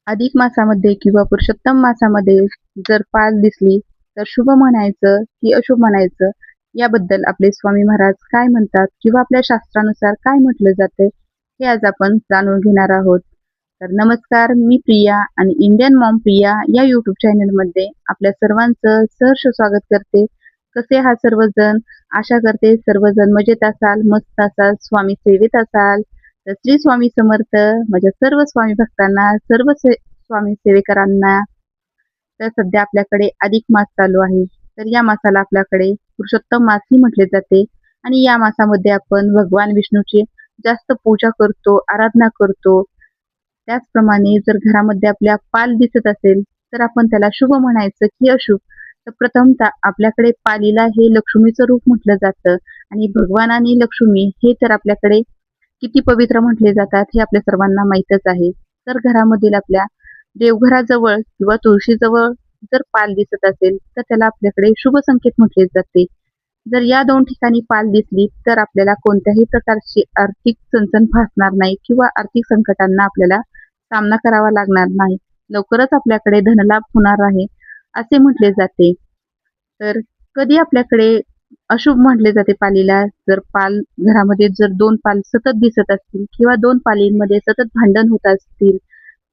अधिक मासामध्ये किंवा पुरुषोत्तम मासामध्ये जर पाल दिसली तर शुभ म्हणायचं की अशुभ म्हणायचं, याबद्दल आपले स्वामी महाराज काय म्हणतात किंवा आपल्या शास्त्रानुसार काय म्हटलं जाते हे आज आपण जाणून घेणार आहोत. तर नमस्कार, मी प्रिया आणि इंडियन मॉम प्रिया या यूट्यूब चॅनलमध्ये आपल्या सर्वांचं सहर्ष स्वागत करते. कसे आहात सर्वजण? आशा करते सर्वजण मजेत असाल, मस्त असाल, स्वामी सेवेत असाल. तर श्री स्वामी समर्थ. माझ्या सर्व स्वामी भक्तांना, सर्व स्वामी सेवेकरांना. तर सध्या आपल्याकडे अधिक मास चालू आहे. तर या मासाला आपल्याकडे पुरुषोत्तम मासही म्हटले जाते आणि या मासामध्ये आपण भगवान विष्णूची जास्त पूजा करतो, आराधना करतो. त्याचप्रमाणे जर घरामध्ये आपल्या पाल दिसत असेल तर आपण त्याला शुभ म्हणायचं की अशुभ. तर प्रथमतः आपल्याकडे पालीला हे लक्ष्मीचं रूप म्हटलं जातं आणि भगवान आणि लक्ष्मी हे तर आपल्याकडे किती पवित्र म्हटले जातात हे आपल्या सर्वांना माहीतच आहे. तर घरामधील आपल्या देवघराजवळ किंवा तुळशीजवळ जर पाल दिसत असेल तर त्याला आपल्याकडे शुभ संकेत म्हटले जाते. जर या दोन ठिकाणी पाल दिसली तर आपल्याला कोणत्याही प्रकारची आर्थिक चणचण भासणार नाही किंवा आर्थिक संकटांना आपल्याला सामना करावा लागणार नाही. लवकरच आपल्याकडे धनलाभ होणार आहे असे म्हटले जाते. तर कधी आपल्याकडे अशुभ म्हटले जाते पालीला, जर पाल घरामध्ये जर दोन पाल सतत दिसत असतील किंवा दोन पालींमध्ये सतत भांडण होत असतील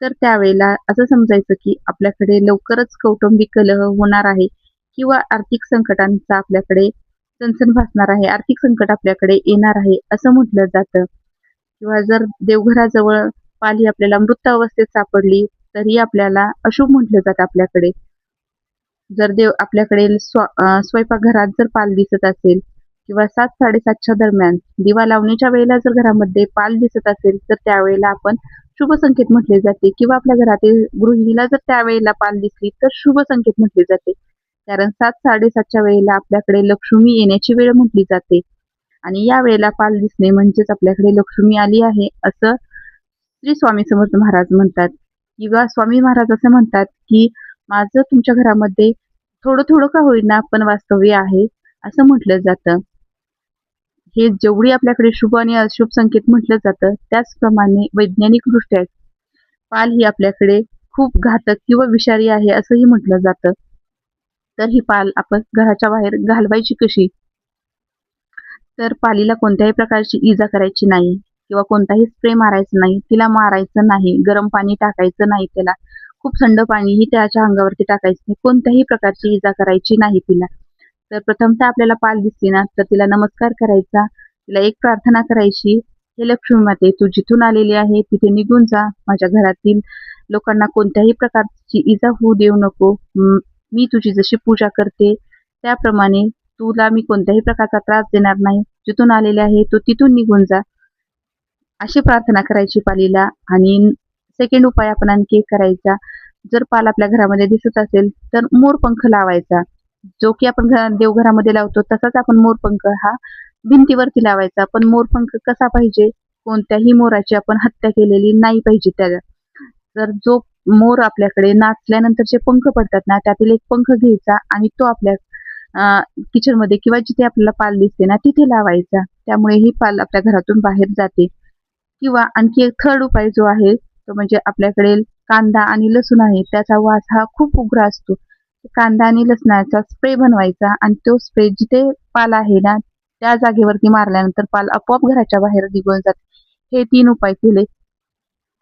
तर त्यावेळेला असं समजायचं की आपल्याकडे लवकरच कौटुंबिक कलह होणार आहे किंवा आर्थिक संकटांचा आपल्याकडे चणचण भासणार आहे, आर्थिक संकट आपल्याकडे येणार आहे असं म्हटलं जातं. किंवा जर देवघराजवळ पाल ही आपल्याला मृत अवस्थेत सापडली तरी आपल्याला अशुभ म्हटलं जातं आपल्याकडे. जर आपल्याकडे स्वयंपाकघरात जर पाल दिसत असेल किंवा 7-7:30च्या दरम्यान दिवा लावणीच्या वेळेला जर घरामध्ये पाल दिसत असेल तर त्यावेळेला आपण शुभ संकेत म्हटले जाते किंवा आपल्या घरातील गृहिणीला जर त्यावेळेला पाल दिसली तर शुभ संकेत म्हटले जाते. कारण 7-7:30च्या वेळेला आपल्याकडे लक्ष्मी येण्याची वेळ म्हटली जाते आणि या वेळेला पाल दिसणे म्हणजेच आपल्याकडे लक्ष्मी आली आहे असं श्री स्वामी समर्थ महाराज म्हणतात. किंवा स्वामी महाराज असं म्हणतात की माझं तुमच्या घरामध्ये थोडं थोडं का होईना पण वास्तव्य आहे असं म्हटलं जातं. हे जेवढी आपल्याकडे शुभ आणि अशुभ संकेत म्हटलं जातं त्याचप्रमाणे वैज्ञानिकदृष्ट्या पाल ही आपल्याकडे खूप घातक किंवा विषारी आहे असंही म्हटलं जातं. तर ही पाल आपण घराच्या बाहेर घालवायची कशी? तर पालीला कोणत्याही प्रकारची इजा करायची नाही किंवा कोणताही स्प्रे मारायचा नाही, तिला मारायचं नाही, गरम पाणी टाकायचं नाही, त्याला खूप थंड पाणीही त्याच्या अंगावरती टाकायचं नाही, कोणत्याही प्रकारची इजा करायची नाही तिला. तर प्रथमतः आपल्याला पाल दिसली ना तर तिला नमस्कार करायचा, तिला एक प्रार्थना करायची, हे लक्ष्मी माते तू जिथून आलेली आहे तिथे निघून जा, माझ्या घरातील लोकांना कोणत्याही प्रकारची इजा होऊ देऊ नको. मी तुझी जशी पूजा करते त्याप्रमाणे तुला मी कोणत्याही प्रकारचा त्रास देणार नाही, जिथून आलेले आहे तू तिथून निघून जा, अशी प्रार्थना करायची पालीला. आणि सेकंड उपाय आपण आणखी करायचा, जर पाल आपल्या घरामध्ये दिसत असेल तर मोरपंख लावायचा, जो की आपण देवघरामध्ये लावतो तसाच आपण मोरपंख हा भिंतीवरती लावायचा. पण मोरपंख कसा पाहिजे? कोणत्याही मोराची आपण हत्या केलेली नाही पाहिजे त्याला. तर जो मोर आपल्याकडे नाचल्यानंतर जे पंख पडतात ना त्यातील एक पंख घ्यायचा आणि तो आपल्या किचन मध्ये किंवा जिथे आपल्याला पाल दिसते ना तिथे लावायचा, त्यामुळे ही पाल आपल्या घरातून बाहेर जाते. किंवा आणखी एक थर्ड उपाय जो आहे तो म्हणजे आपल्याकडे कांदा आणि लसूण आहे त्याचा वास हा खूप उग्र असतो. कांदा आणि लसणाचा स्प्रे बनवायचा आणि तो स्प्रे जिथे पाल आहे ना त्या जागेवरती मारल्यानंतर पाल आपोआप घराच्या बाहेर निघून जाते. हे 3 उपाय केले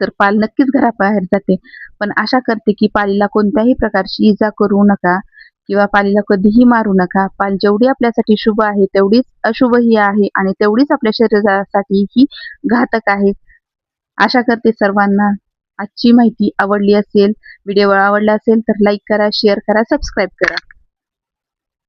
तर पाल नक्कीच घराबाहेर जाते. पण आशा करते की पालीला कोणत्याही प्रकारची इजा करू नका किंवा पालीला कधीही मारू नका. पाल जेवढी आपल्यासाठी शुभ आहे तेवढीच अशुभही आहे आणि तेवढीच आपल्या शरीरासाठी ही घातक आहे. आशा करते सर्वांना आजची माहिती आवडली असेल. व्हिडिओ आवडला असेल तर लाईक करा, शेअर करा, सबस्क्राईब करा.